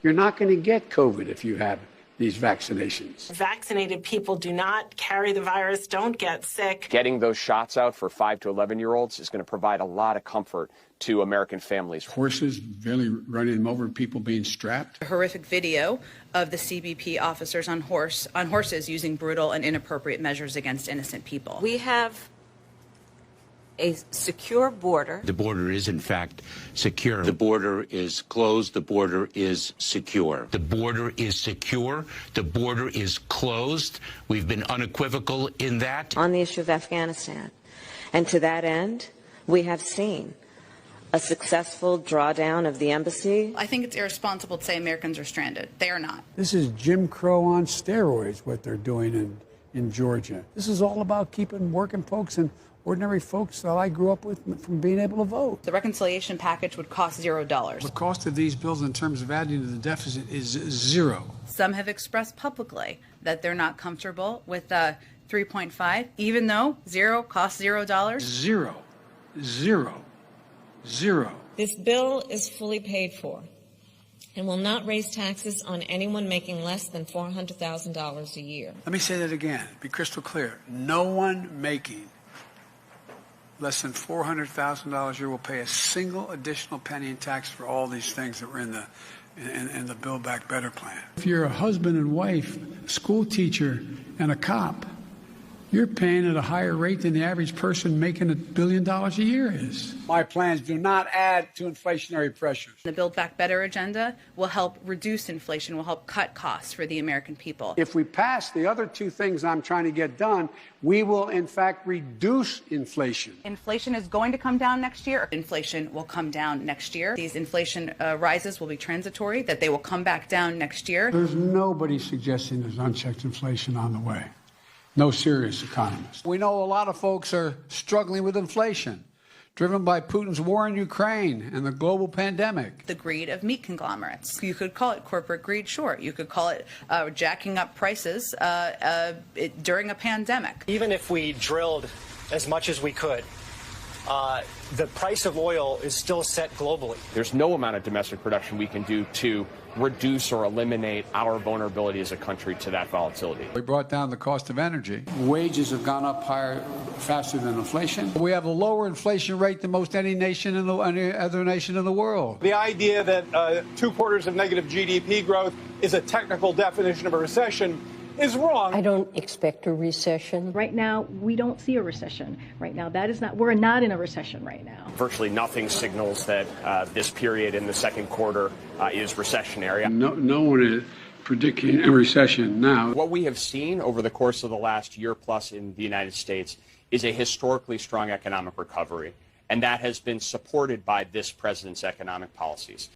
You're not going to get COVID if you have these vaccinations. Vaccinated people do not carry the virus, don't get sick. Getting those shots out for 5 to 11-year-olds is going to provide a lot of comfort to American families. Horses barely running them over, people being strapped. A horrific video of the CBP officers on horses using brutal and inappropriate measures against innocent people. We have a secure border. The border is, in fact, secure. The border is closed. The border is secure. The border is secure. The border is closed. We've been unequivocal in that. On the issue of Afghanistan. And to that end, we have seen a successful drawdown of the embassy. I think it's irresponsible to say Americans are stranded. They are not. This is Jim Crow on steroids, what they're doing in Georgia. This is all about keeping working folks and ordinary folks that I grew up with from being able to vote. The reconciliation package would cost $0. The cost of these bills in terms of adding to the deficit is zero. Some have expressed publicly that they're not comfortable with 3.5, even though zero costs $0. Zero. Zero. Zero. This bill is fully paid for and will not raise taxes on anyone making less than $400,000 a year. Let me say that again, be crystal clear. No one making less than $400,000 a year will pay a single additional penny in tax for all these things that were in the Build Back Better plan. If you're a husband and wife, school teacher, and a cop, you're paying at a higher rate than the average person making $1 billion a year is. My plans do not add to inflationary pressures. The Build Back Better agenda will help reduce inflation, will help cut costs for the American people. If we pass the other two things I'm trying to get done, we will, in fact, reduce inflation. Inflation is going to come down next year. Inflation will come down next year. These inflation rises will be transitory, that they will come back down next year. There's nobody suggesting there's unchecked inflation on the way. No serious economist. We know a lot of folks are struggling with inflation, driven by Putin's war in Ukraine and the global pandemic. The greed of meat conglomerates. You could call it corporate greed, sure. You could call it jacking up prices during a pandemic. Even if we drilled as much as we could, the price of oil is still set globally. There's no amount of domestic production we can do to reduce or eliminate our vulnerability as a country to that volatility. We brought down the cost of energy. Wages have gone up higher, faster than inflation. We have a lower inflation rate than most any other nation in the world. The idea that 2 quarters of negative GDP growth is a technical definition of a recession is wrong. I don't expect a recession. Right now, we don't see a recession. Right now, we're not in a recession right now. Virtually nothing signals that this period in the second quarter is recessionary. No one is predicting a recession now. What we have seen over the course of the last year plus in the United States is a historically strong economic recovery, and that has been supported by this president's economic policies.